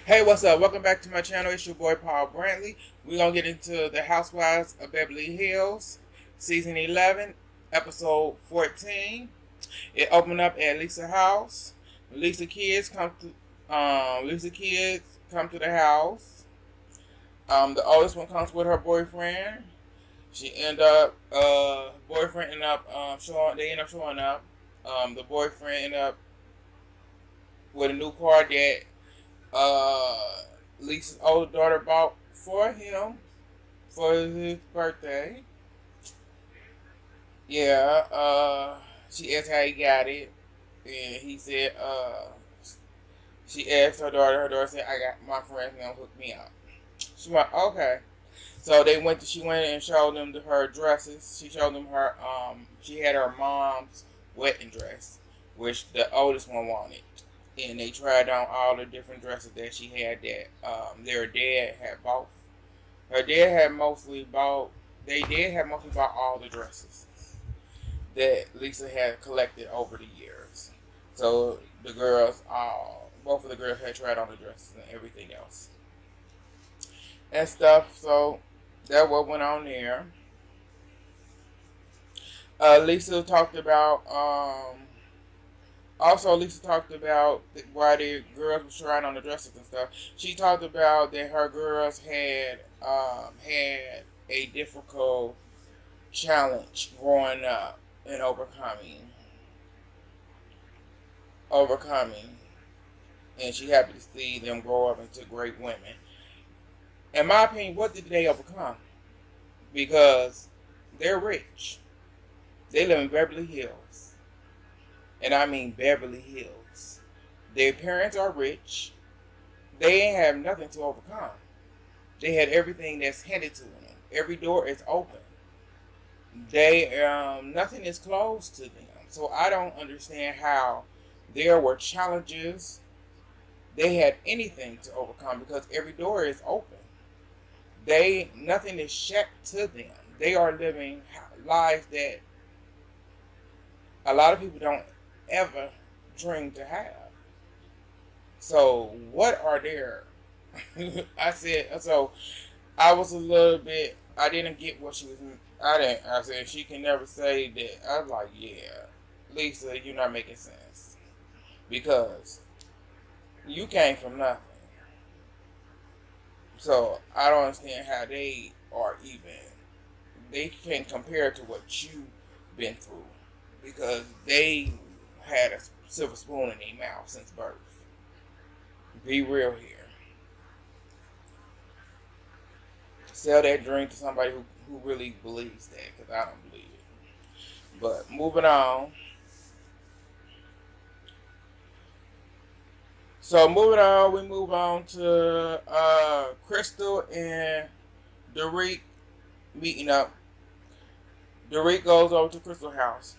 Hey, what's up? Welcome back to my channel. It's your boy Paul Brantley. We're going to get into the Housewives of Beverly Hills, Season 11, Episode 14. It opened up at Lisa's house. Lisa kids come to the house. The oldest one comes with her boyfriend. She end up, boyfriend end up they end up showing up. The boyfriend end up with a new car that uh, Lisa's older daughter bought for him for his birthday. Yeah, she asked how he got it, and he said, she asked her daughter said, I got my friend's gonna hook me up. She went, okay. So she went and showed them her dresses. She showed them she had her mom's wedding dress, which the oldest one wanted. And they tried on all the different dresses that she had that their dad had bought. Her dad had mostly bought. They did have mostly bought all the dresses that Lisa had collected over the years. So the girls, both of the girls had tried on the dresses and everything else and stuff. So that what went on there. Lisa talked about Also, Lisa talked about why the girls were trying on the dresses and stuff. She talked about that her girls had a difficult challenge growing up and overcoming, and she happy to see them grow up into great women. In my opinion, what did they overcome? Because they're rich. They live in Beverly Hills. And I mean Beverly Hills. Their parents are rich. They ain't have nothing to overcome. They had everything that's handed to them. Every door is open. Nothing is closed to them. So I don't understand how there were challenges. They had anything to overcome because every door is open. Nothing is shut to them. They are living lives that a lot of people don't ever dream to have. So what are there? I said so. I was a little bit. I didn't get what she was. I said she can never say that. I was like, yeah, Lisa, you're not making sense because you came from nothing. So I don't understand how they are even. They can't compare to what you've been through because they had a silver spoon in their mouth since birth. Be real here. Sell that dream to somebody who really believes that, because I don't believe it. But moving on. We move on to Crystal and Derek meeting up. Derek goes over to Crystal's house.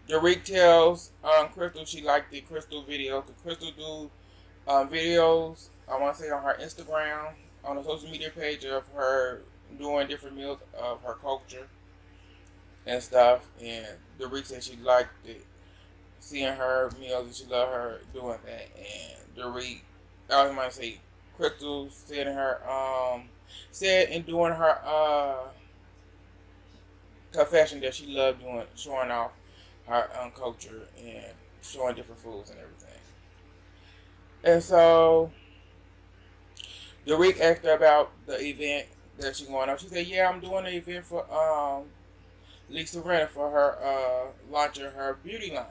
Derek tells Crystal she liked the Crystal video. Cause Crystal do videos, I want to say on her Instagram, on the social media page of her doing different meals of her culture and stuff. And Derek said she liked it, seeing her meals, and she loved her doing that. And Derek, I was going to say, Crystal said in doing her confession that she loved showing off her culture and showing different foods and everything. And so Derek asked her about the event that she's going on. She said, "Yeah, I'm doing an event for Lisa Renner for her launching her beauty line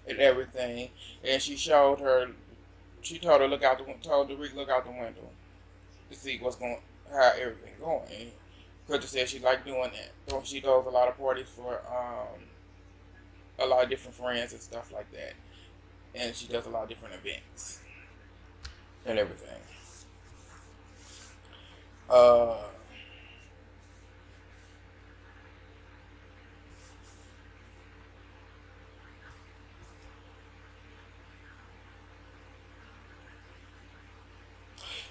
and everything." And she told her told Derek look out the window to see how everything going. And Crystal said she liked doing that. So she goes a lot of parties for a lot of different friends and stuff like that. And she does a lot of different events and everything.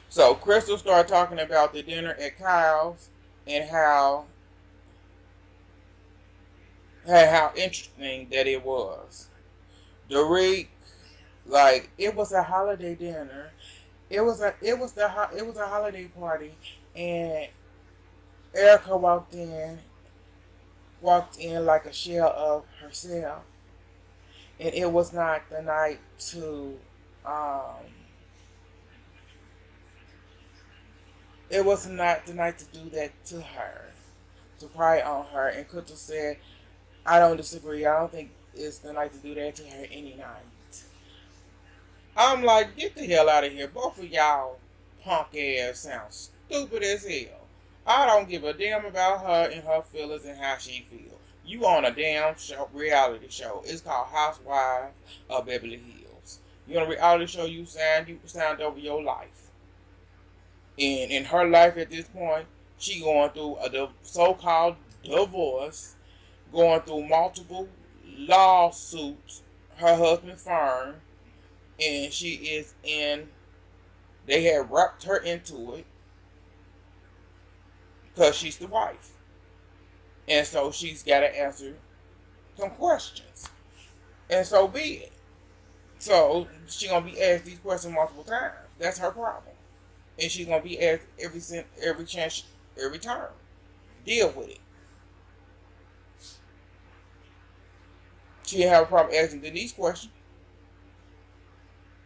So Crystal started talking about the dinner at Kyle's and how interesting that it was. Derek Like it was a holiday dinner. It was a holiday party, and Erica walked in like a shell of herself, and it was not the night to um it was not the night to do that to her, to pry on her. And Crystal said, I don't disagree. I don't think it's the night to do that to her any night. I'm like, get the hell out of here. Both of y'all punk ass sound stupid as hell. I don't give a damn about her and her feelings and how she feels. You on a damn show, reality show. It's called Housewives of Beverly Hills. You on a reality show, you signed over your life. And in her life at this point, she going through a so-called divorce, going through multiple lawsuits, her husband firm, and she is in, they had wrapped her into it because she's the wife. And so she's got to answer some questions. And so be it. So she's going to be asked these questions multiple times. That's her problem. And she's going to be asked every chance, every time. Deal with it. She didn't have a problem asking Denise questions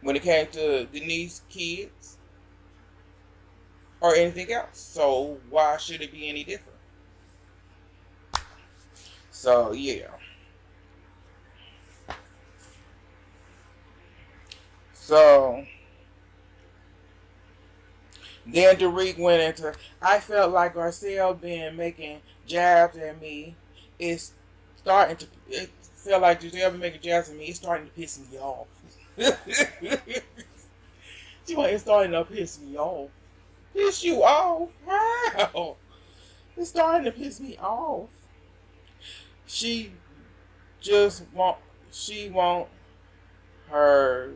when it came to Denise kids or anything else. So why should it be any different? So yeah. So then Derek went into, I felt like Garcelle been making jabs at me. It's starting to, it felt like Garcelle been making jabs at me. It's starting to piss me off. It's starting to piss me off. Piss you off? How? It's starting to piss me off. She just want her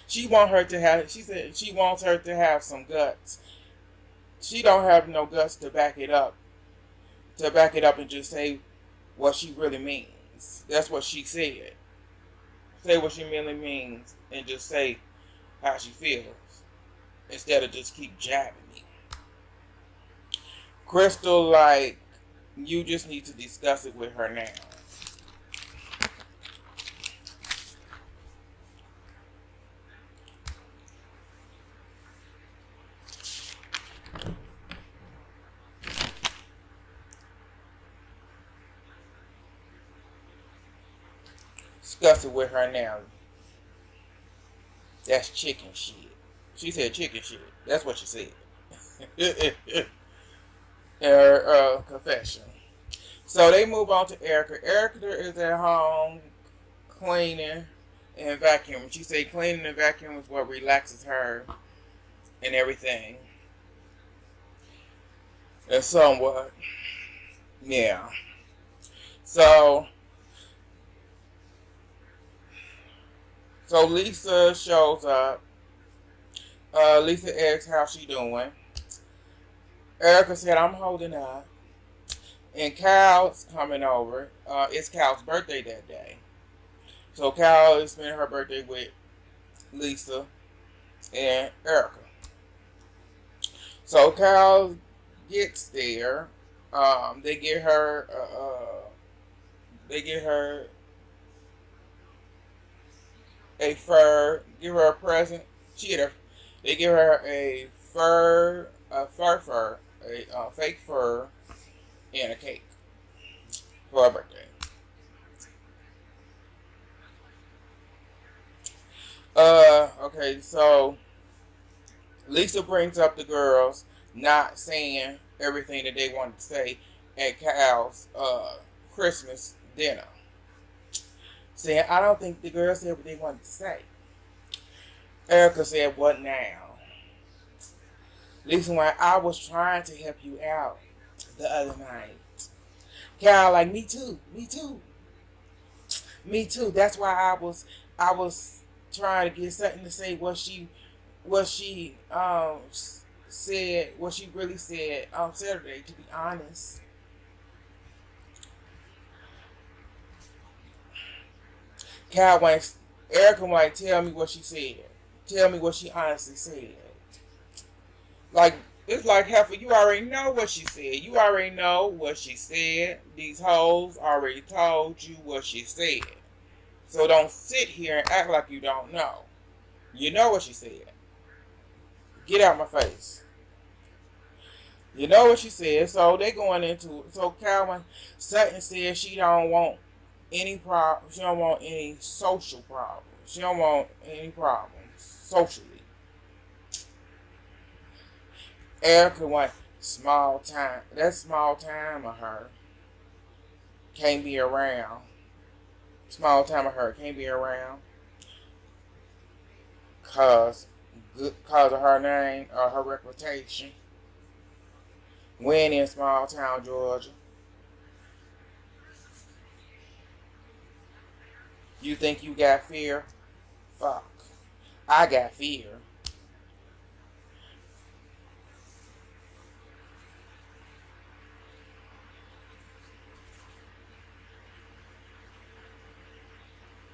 she said she wants her to have some guts. She don't have no guts to back it up. And just say what she really means. That's what she said. Say what she really means and just say how she feels. Instead of just keep jabbing me. Crystal, like, you just need to discuss it with her now. Discuss it with her now. That's chicken shit. She said chicken shit. That's what she said. Her confession. So they move on to Erica. Erica is at home cleaning and vacuuming. She said cleaning and vacuuming is what relaxes her and everything. And somewhat. Yeah. So Lisa shows up. Lisa asks how she doing. Erica said, I'm holding up. And Cal's coming over. It's Cal's birthday that day. So Cal is spending her birthday with Lisa and Erica. So Cal gets there. They get her a fur, give her a present. They give her a fake fur, and a cake for her birthday. Okay, so Lisa brings up the girls not saying everything that they wanted to say at Cal's Christmas dinner. Saying, I don't think the girls said what they wanted to say. Erica said, what now? Lisa went, I was trying to help you out the other night. Cal like, me too. That's why I was trying to get something to say what she said, what she really said on Saturday, to be honest. Cal Wayne, Erica Wayne, tell me what she said. Tell me what she honestly said. Like, it's like, Heifer, you already know what she said. You already know what she said. These hoes already told you what she said. So don't sit here and act like you don't know. You know what she said. Get out my face. You know what she said. So they going into it. So Calvin Sutton said she don't want any problem. She don't want any social problems. She don't want any problems socially. Erica went small time. That small time of her can't be around. Small time of her can't be around. Cause of her name or her reputation. When in small town Georgia. You think you got fear? Fuck. I got fear.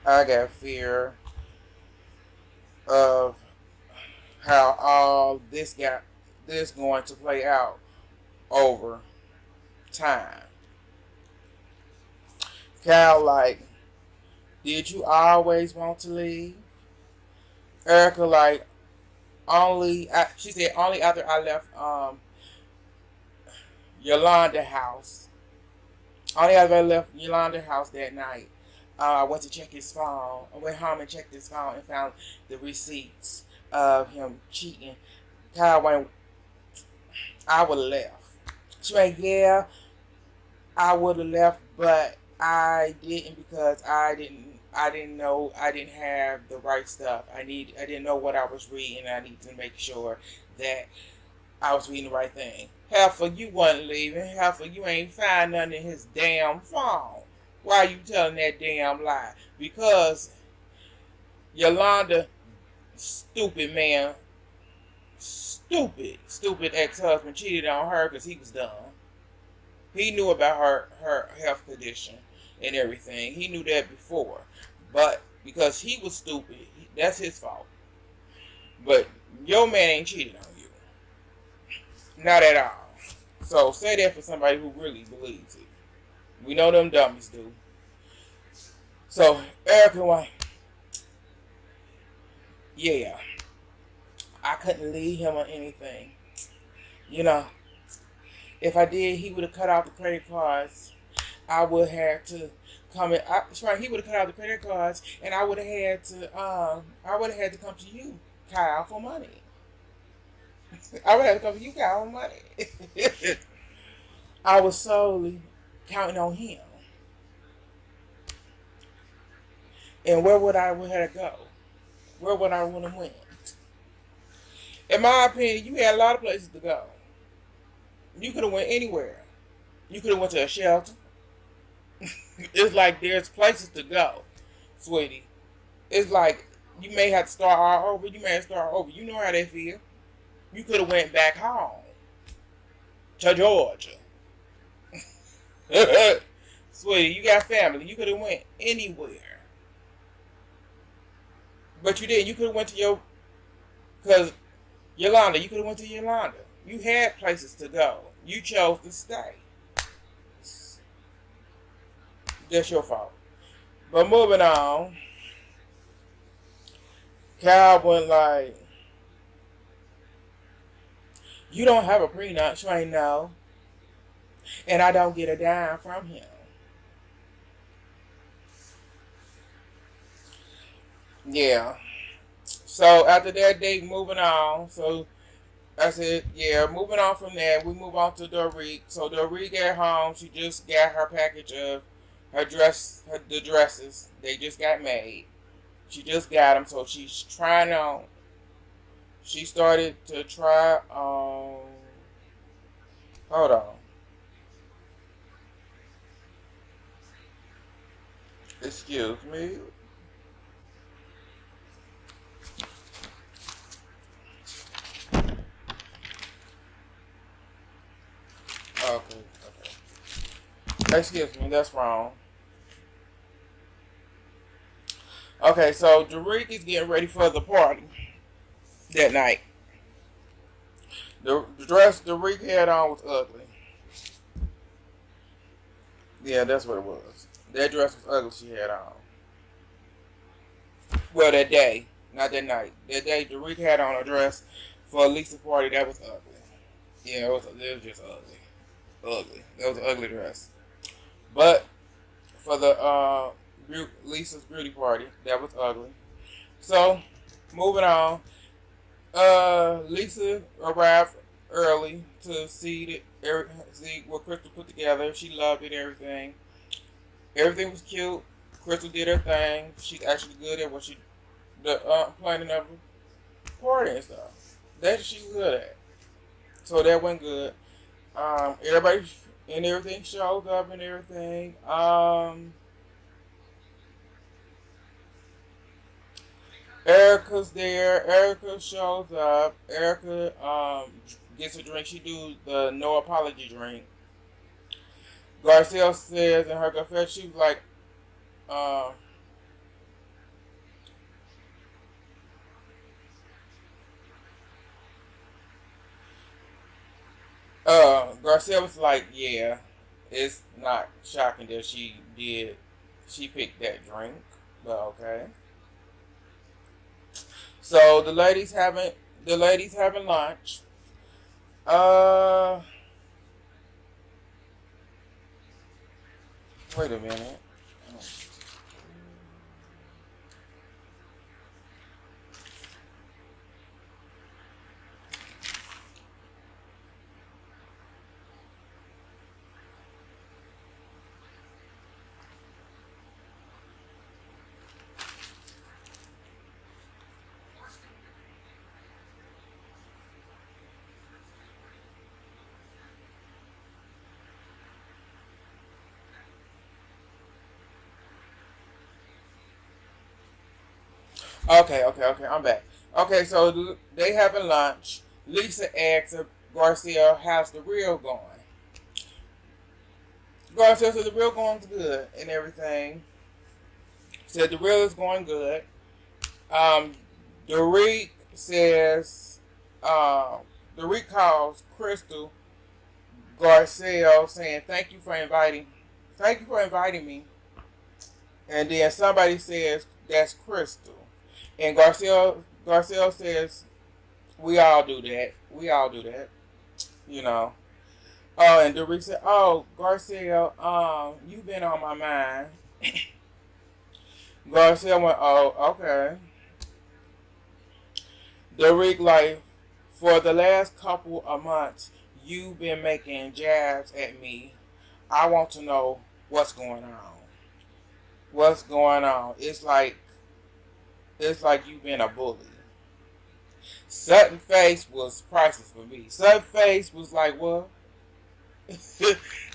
I got fear of how all this going to play out over time. Cal, like, did you always want to leave? Erica, like, she said only after I left Yolanda house. Only after I left Yolanda house that night. I went to check his phone. I went home and checked his phone and found the receipts of him cheating. Kyle went, I would have left. She went, yeah, I would have left, but I didn't because I didn't know I didn't have the right stuff. I didn't know what I was reading. I need to make sure that I was reading the right thing. Heifer, you wasn't leaving. Heifer, you ain't find nothing in his damn phone. Why are you telling that damn lie? Because Yolanda, stupid man, stupid ex-husband cheated on her because he was dumb. He knew about her health condition and everything. He knew that before. But because he was stupid, that's his fault. But your man ain't cheated on you. Not at all. So say that for somebody who really believes it. We know them dummies do. So Erica went, yeah, I couldn't leave him or anything. You know, if I did, he would have cut off the credit cards. I would have to come in. He would have cut off the credit cards, and I would have had to come to you, Kyle, for money. I would have to come to you, Kyle, for money. I was solely counting on him. And where would I have to go? Where would I want to went? In my opinion, you had a lot of places to go. You could have went anywhere. You could have went to a shelter. It's like there's places to go, sweetie. It's like you may have to start all over. You may have to start over. You know how they feel. You could have went back home to Georgia. Sweetie, you got family. You could have went anywhere. But you didn't. You could have went to because Yolanda, you could have went to Yolanda. You had places to go. You chose to stay. That's your fault. But moving on, Cal went like, you don't have a prenup, so ain't no. And I don't get a dime from him. Yeah. So after that date, moving on. So I said, yeah, moving on from there, we move on to Dorik. So Dorik at home, she just got her package of the dresses. They just got made. She just got them, so she's trying on. She started to try on. Hold on. Excuse me. Okay, okay. Excuse me, that's wrong. Okay, so Derek is getting ready for the party that night. The dress Derek had on was ugly. Yeah, that's what it was. That dress was ugly she had on. Well, that day, not that night. That day, Derek had on a dress for a Lisa party that was ugly. Yeah, it was just ugly. Ugly. That was an ugly dress. But for the Lisa's beauty party, that was ugly. So, moving on. Lisa arrived early to see what Crystal put together. She loved it, everything. Everything was cute. Crystal did her thing. She's actually good at what she the planning of the party and stuff. That she's good at. So that went good. Everybody and everything showed up and everything. Erica's there. Erica shows up. Erica gets a drink. She do the no apology drink. Garcelle says in her confession, she was like, uh, Garcelle was like, yeah, it's not shocking that she picked that drink, but okay. So the ladies having lunch. Uh, wait a minute. Okay. I'm back. Okay, so they having lunch. Lisa asks Garcia, how's the real going? Garcia said the real going's good and everything. Said the real is going good. Um, Derek says, uh, Derek calls Crystal Garcelle saying, thank you for inviting me. And then somebody says, that's Crystal. And Garcelle says, we all do that. We all do that. You know. Oh, and Derek said, oh, Garcelle, you've been on my mind. Garcelle went, oh, okay. Derek, like, for the last couple of months, you've been making jabs at me. I want to know what's going on. What's going on? It's like you've been a bully. Sutton face was priceless for me. Sutton face was like, what?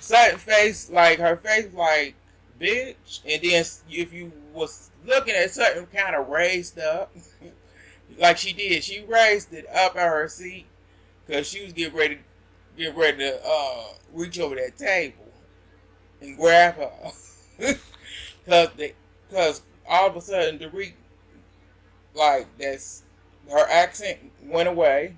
Sutton face, like, her face was like, bitch. And then if you was looking at Sutton kind of raised up, like she did, she raised it up at her seat because she was getting ready to reach over that table and grab her. Because all of a sudden, that's her accent went away.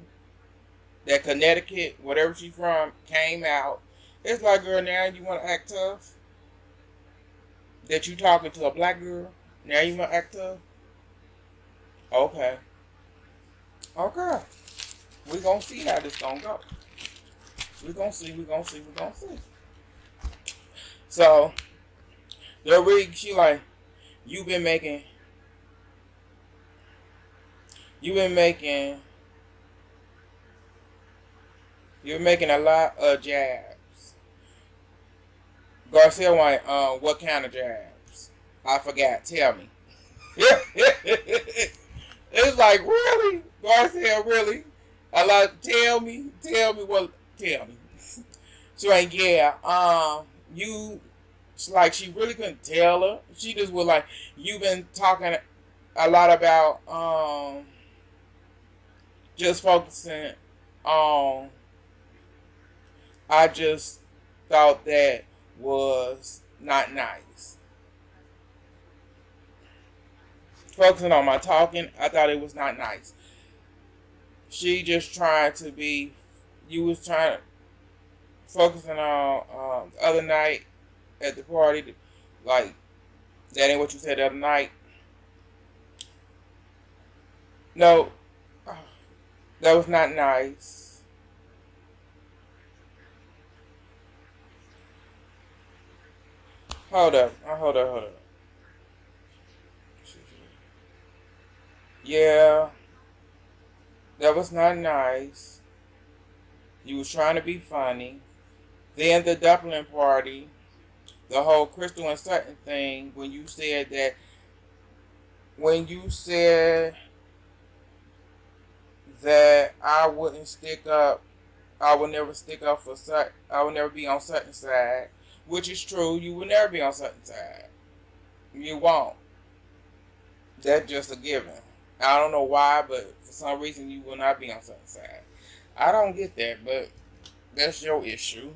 That Connecticut, whatever she's from, came out. It's like, girl, now you want to act tough? That you talking to a black girl? Now you want to act tough? Okay. Okay. We gonna see how this gonna go. We gonna see. So, she like, you been making, you been making, you're making a lot of jabs. Garcia went, what kind of jabs? I forgot. Tell me. It's like, really? Garcia, really? A lot, tell me. She like, yeah, it's like she really couldn't tell her. She just was like, you've been talking a lot about, just focusing on, I just thought that was not nice. focusing on my talking. I thought it was not nice. She just trying to be. You was trying to focusing on the other night at the party, like that ain't what you said the other night. No, that was not nice. Hold up, hold up. Yeah, that was not nice. You was trying to be funny. Then the dumpling party, the whole Crystal and Sutton thing, when you said that I wouldn't stick up, I would never stick up for Sutton, I would never be on Sutton's side, which is true. You will never be on Sutton's side. You won't. That's just a given. I don't know why, but for some reason you will not be on Sutton's side. I don't get that, but that's your issue.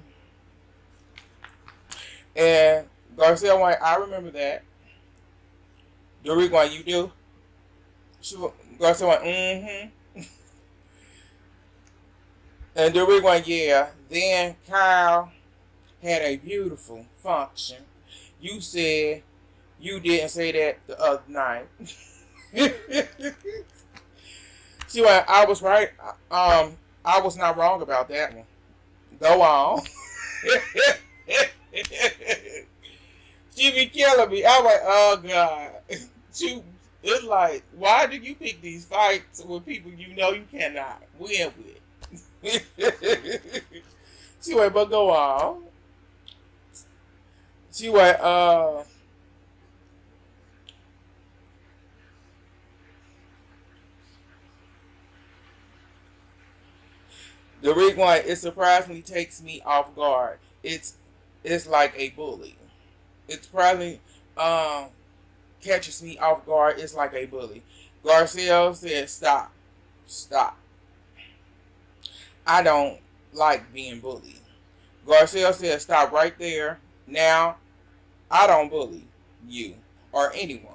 And Garcia White, I remember that. The reason why you do, Garcia White, And the reason why, yeah. Then Kyle had a beautiful function. You said you didn't say that the other night. See, what I was right. I was not wrong about that one. Go on. She be killing me. I'm like, oh God. It's like, why do you pick these fights with people you know you cannot win with? She went, but go on. She went, the reason why it surprisingly takes me off guard. It's like a bully. It surprisingly catches me off guard. It's like a bully. Garcia said, "Stop, stop. I don't like being bullied." Garcia said, "Stop right there. Now, I don't bully you or anyone."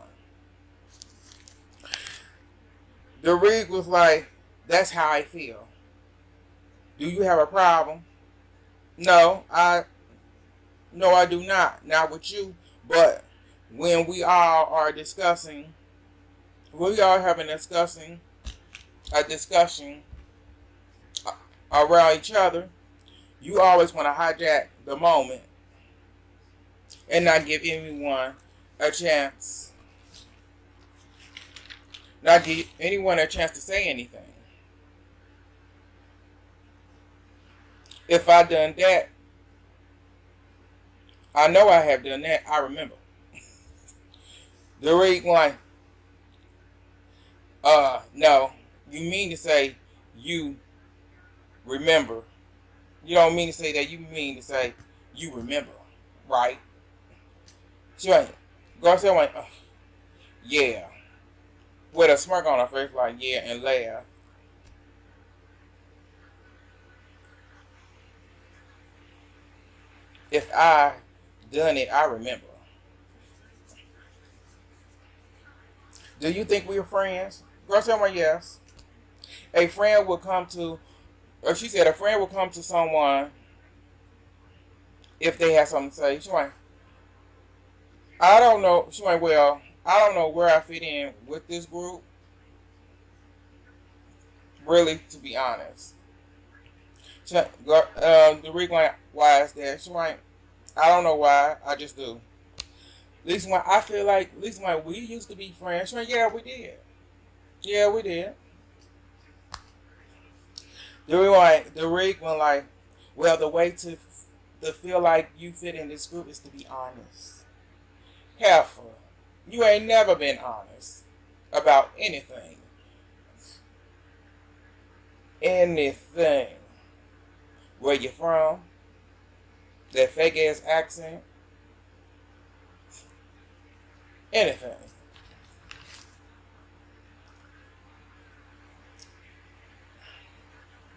The rig was like, "That's how I feel. Do you have a problem?" No, I do not. Not with you, but when we all are discussing, we are having a discussion around each other. You always want to hijack the moment and not give anyone a chance, not give anyone a chance to say anything. If I done that, I know I have done that. I remember. The read one, no. You mean to say you remember. You don't mean to say that. You mean to say you remember, right? She went, Garcia went, oh, yeah. With a smirk on her face, like, yeah, and laugh. If I done it, I remember. Do you think we are friends? Garcia went, yes. A friend will come to, or she said a friend will come to someone if they have something to say. She went, I don't know. She went, well, I don't know where I fit in with this group, really, to be honest. She went, the reason why is that, she went, I don't know why, I just do. At least when I feel like, at least when we used to be friends, she went, yeah, we did. Yeah, we did. The rig went like, well, the way to feel like you fit in this group is to be honest. Careful. You ain't never been honest about anything. Anything. Where you from? That fake ass accent? Anything.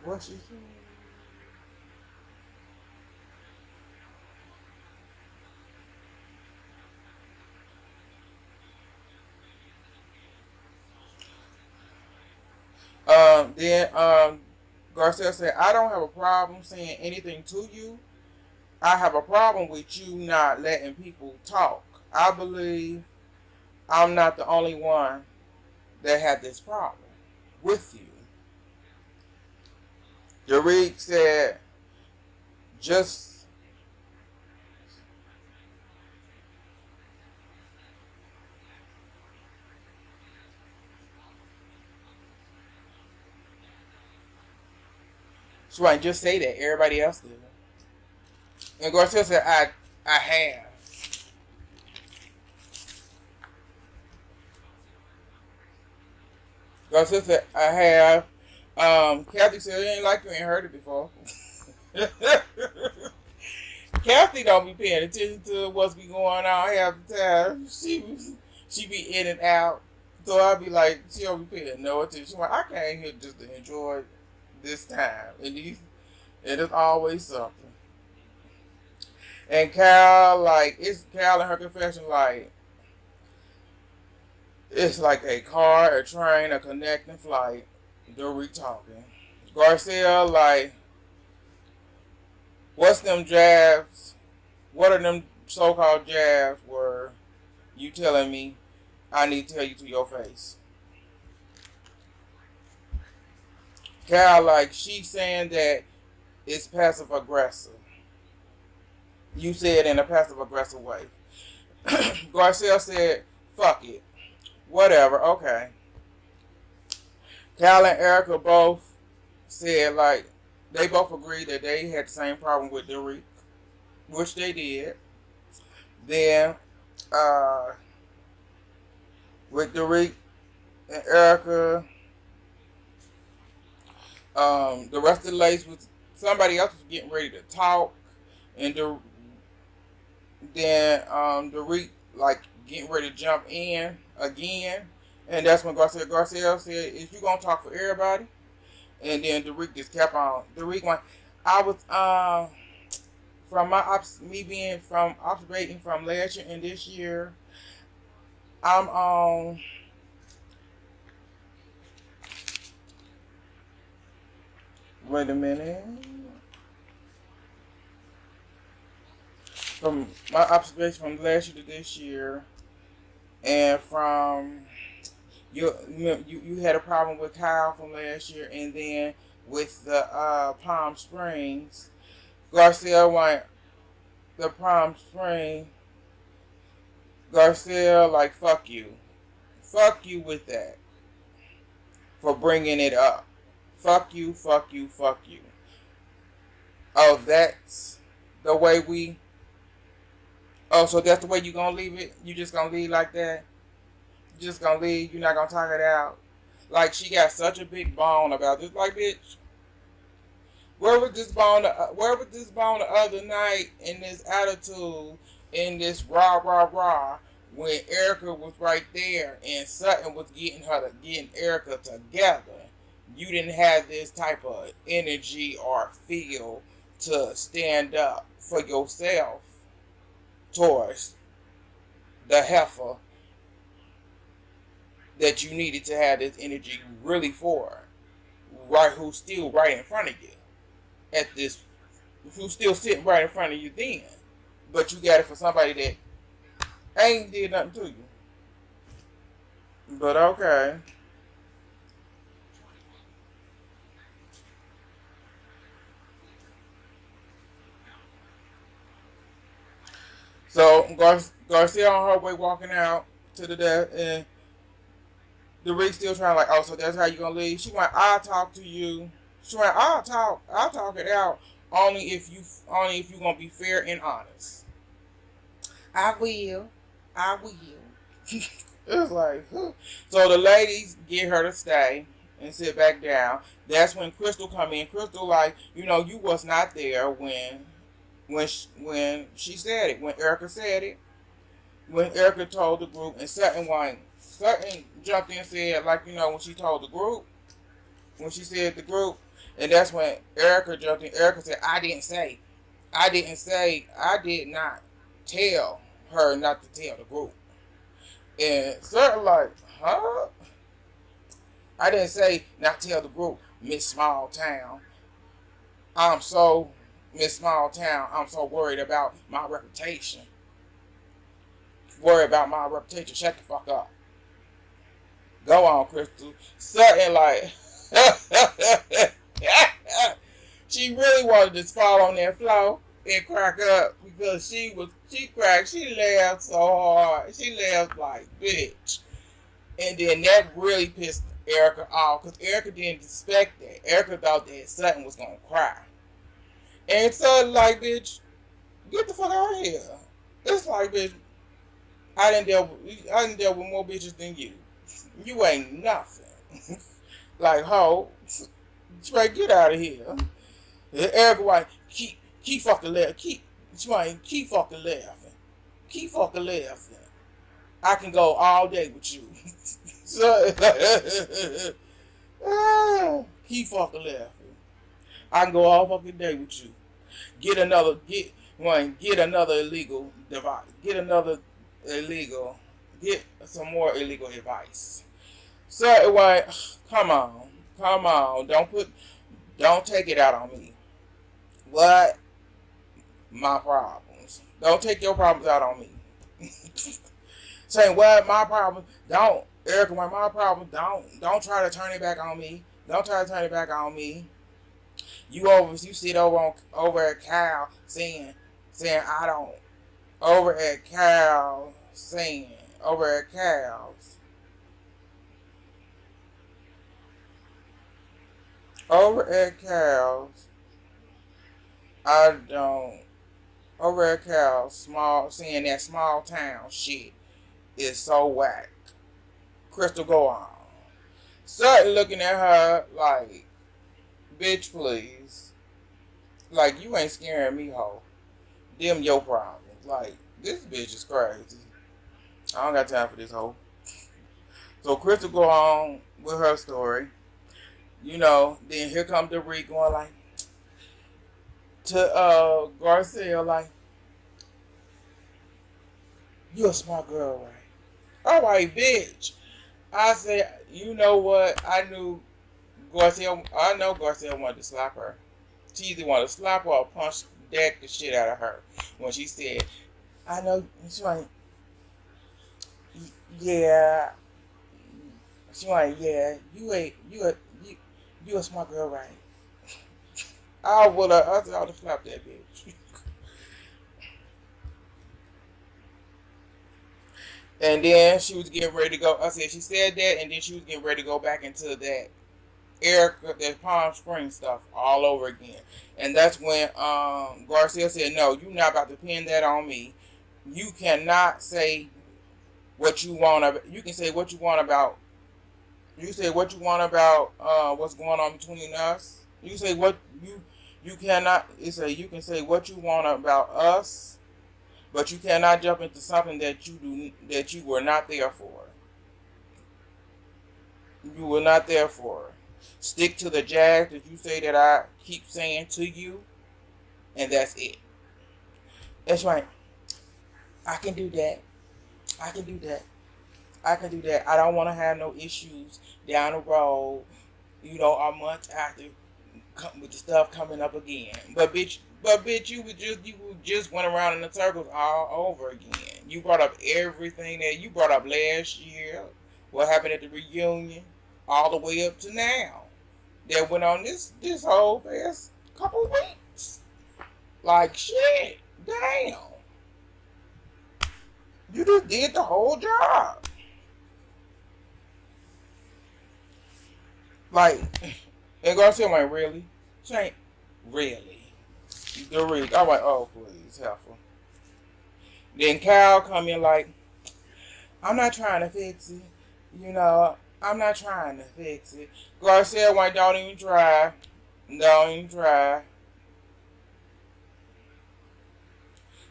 What she said? Then Garcia said, I don't have a problem saying anything to you. I have a problem with you not letting people talk. I believe I'm not the only one that had this problem with you. Derek said, just so I just say that everybody else did. And Garcia said, I have. Garcia said, I have. Kathy said, it ain't like you ain't heard it before. Kathy don't be paying attention to what's be going on half the time. She be in and out. So I be like, she don't be paying no attention. She like, I came here just to enjoy this time. And it's always something. And Cal, like, it's Cal in her confession, like, it's like a car, a train, a connecting flight. They're talking. Garcia, like, what's them jabs? What are them so-called jabs where you telling me I need to tell you to your face? Cal, like, she's saying that it's passive aggressive. You said in a passive aggressive way. Garcia said, fuck it. Whatever, okay. Cal and Erica both said, like, they both agreed that they had the same problem with Derek, which they did. Then, with Derek and Erica, the rest of the ladies was, somebody else was getting ready to talk, and then Derek, like, getting ready to jump in again. And that's when Garcia said, is you going to talk for everybody? And then Derek just kept on. Derek went, I was, from me being from observating from last year and this year, I'm on, wait a minute. From my observation from last year to this year, and from you had a problem with Kyle from last year, and then with the Palm Springs, Garcia went the Palm Springs. Garcia, like, fuck you with that for bringing it up. Fuck you. Oh, that's the way we. Oh, so that's the way you gonna leave it? You just gonna leave like that? You just gonna leave? You're not gonna talk it out? Like, she got such a big bone about this. Like, bitch, where was this bone? Where was this bone the other night in this attitude, in this rah, when Erica was right there and Sutton was getting Erica together? You didn't have this type of energy or feel to stand up for yourself towards the heifer that you needed to have this energy really for, right? Who's still right in front of you at this, who's still sitting right in front of you then, but you got it for somebody that ain't did nothing to you. But okay. So Garcia on her way walking out to the death, and the Rick still trying, like, oh, so that's how you gonna leave? She went, I'll talk to you. She went, I'll talk it out. Only if you gonna be fair and honest. I will. It's like, huh. So the ladies get her to stay and sit back down. That's when Crystal come in. Crystal, like, you was not there when she said it. When Erica said it. When Erica told the group, and Sutton jumped in and said, like, when she told the group, when she said the group, and that's when Erica jumped in. Erica said, I did not tell her not to tell the group. And Sutton, like, huh? I didn't say not tell the group, Miss Small Town. I'm so Miss Small Town. I'm so worried about my reputation. Worried about my reputation. Shut the fuck up. Go on, Crystal. Something like she really wanted to fall on that floor and crack up because she laughed so hard. She laughed like bitch. And then that really pissed Erica off because Erica didn't expect that. Erica thought that Sutton was gonna cry. And Sutton like, bitch, get the fuck out of here. It's like, bitch, I didn't deal with more bitches than you. You ain't nothing. Like, ho, straight get out of here. And Erica like, keep fucking laughing. Keep fucking laughing. Keep fucking laughing. I can go all day with you. So, keep fucking laughing. I can go all fucking day with you. Get another illegal device. Get some more illegal advice. So it was, come on, don't take it out on me. What? My problems. Don't take your problems out on me. Saying what? My problem. Don't, Erica. What my problem? Don't try to turn it back on me. Don't try to turn it back on me. You sit over at Cal saying I don't. Over at Cal saying over at Cal's. Over at Cal's, I don't. Over at Cal's, seeing that small town shit is so whack. Crystal, go on. Sutton looking at her like, bitch, please. Like, you ain't scaring me, ho. Them your problems. Like, this bitch is crazy. I don't got time for this hoe. So Crystal go on with her story. Then here comes the Rick going like to Garcia like, you a smart girl, right? Alright, bitch. I said, you know what? I know Garcia wanted to slap her. She either wanted to slap her or punch the shit out of her when she said, I know, she's like, yeah. She's like, yeah, you a smart girl, right? I would have slapped that bitch. And then she was getting ready to go. I said she said that, and then she was getting ready to go back into that Palm Springs stuff all over again. And that's when Garcia said, no, you're not about to pin that on me. You cannot say what you want. You can say what you want about. You say what you want about what's going on between us. You say what you cannot. You can say what you want about us, but you cannot jump into something that you were not there for. You were not there for. Stick to the jazz that you say that I keep saying to you, and that's it. That's right. I can do that. I can do that. I can do that. I don't want to have no issues down the road, a month after with the stuff coming up again. But bitch, you just went around in the circles all over again. You brought up everything that you brought up last year. What happened at the reunion, all the way up to now. That went on this whole past couple weeks. Like shit, damn. You just did the whole job. Like, and Garcia went, really? She ain't really. The rig. I went, oh, please, helpful. Then Cal come in like, I'm not trying to fix it. I'm not trying to fix it. Garcia went, don't even try. Don't even try.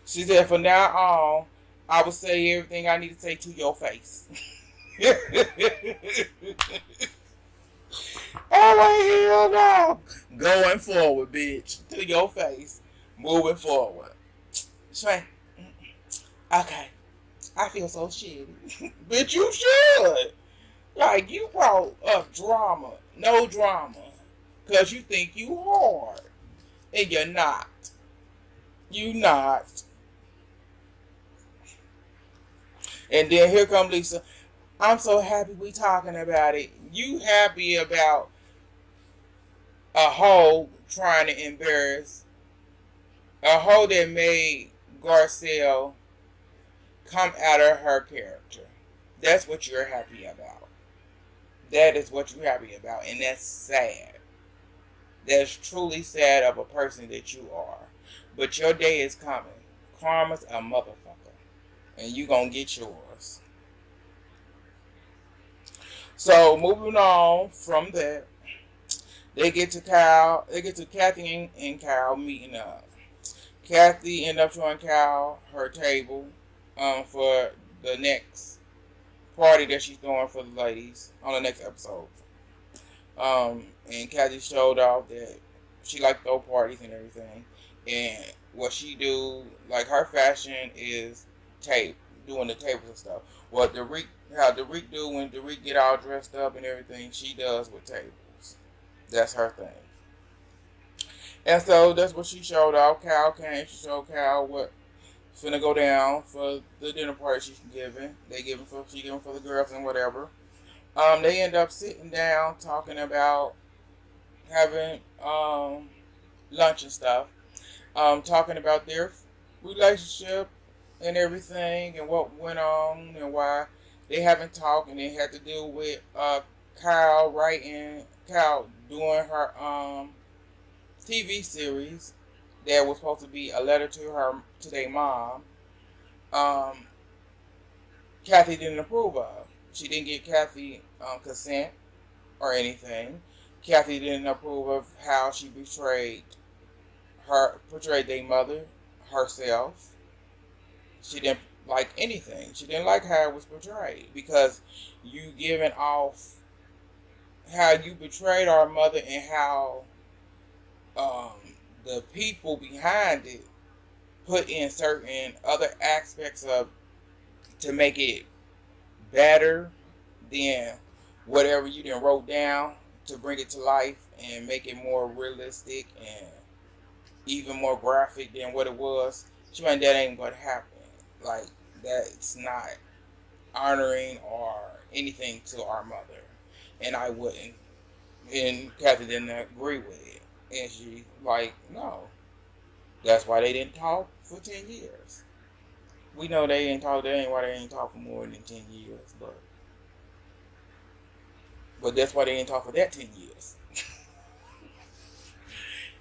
She said, from now on, I will say everything I need to say to your face. Oh, hell no. Going forward, bitch. To your face. Moving forward. Shay. Okay. I feel so shitty. Bitch, you should. Like, you brought up drama. No drama. Because you think you hard. And you're not. You not. And then here come Lisa. I'm so happy we talking about it. You happy about a hoe trying to embarrass a hoe that made Garcelle come out of her character. That's what you're happy about. That is what you're happy about. And that's sad. That's truly sad of a person that you are. But your day is coming. Karma's a motherfucker. And you gonna get yours. So moving on from that, they get to Kathy and Kyle meeting up. Kathy ended up showing Kyle her table for the next party that she's throwing for the ladies on the next episode. And Kathy showed off that she liked to throw parties and everything. And what she do, like her fashion is doing the tables and stuff. What how Derek do when Derek get all dressed up and everything, she does with tables. That's her thing. And so that's what she showed off. Cal came, she showed Cal what finna go down for the dinner party she's giving. She giving for the girls and whatever. They end up sitting down talking about having lunch and stuff. Talking about their relationship and everything and what went on and why they haven't talked, and they had to deal with Kyle doing her TV series that was supposed to be a letter to their mom. Kathy didn't approve of. She didn't get Kathy consent or anything. Kathy didn't approve of how she portrayed their mother herself. She didn't like anything. She didn't like how it was portrayed because you giving off how you betrayed our mother and how the people behind it put in certain other aspects of to make it better than whatever you done wrote down to bring it to life and make it more realistic and even more graphic than what it was. She went, that ain't gonna happen. Like, that's not honoring or anything to our mother. And I wouldn't. And Kathy didn't agree with it. And she like, no. That's why they didn't talk for 10 years. We know they ain't talk, that ain't why they ain't talk for more than 10 years, but that's why they ain't talk for that 10 years.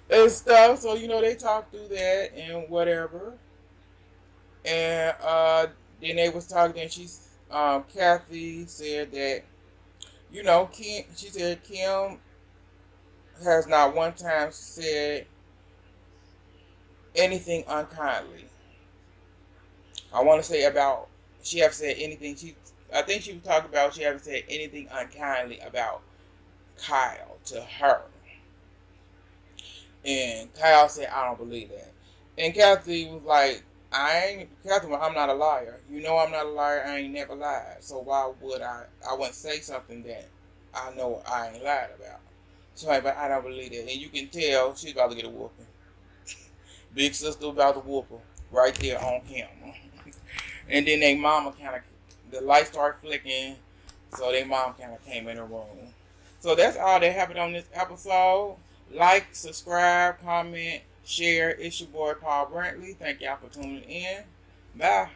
And stuff, so they talked through that and whatever. And then they was talking, and Kathy said that, she said Kim has not one time said anything unkindly. I want to say about, she haven't said anything, I think she was talking about she haven't said anything unkindly about Kyle to her. And Kyle said, I don't believe that. And Kathy was like, I'm not a liar. You know I'm not a liar. I ain't never lied. So why would I wouldn't say something that I know I ain't lied about. She's like, but I don't believe that. And you can tell she's about to get a whooping. Big sister about to whoop her right there on camera. And then they mama the light started flicking, so their mom kind of came in the room. So that's all that happened on this episode. Like, subscribe, comment, share. It's your boy Paul Brantley. Thank y'all for tuning in. Bye.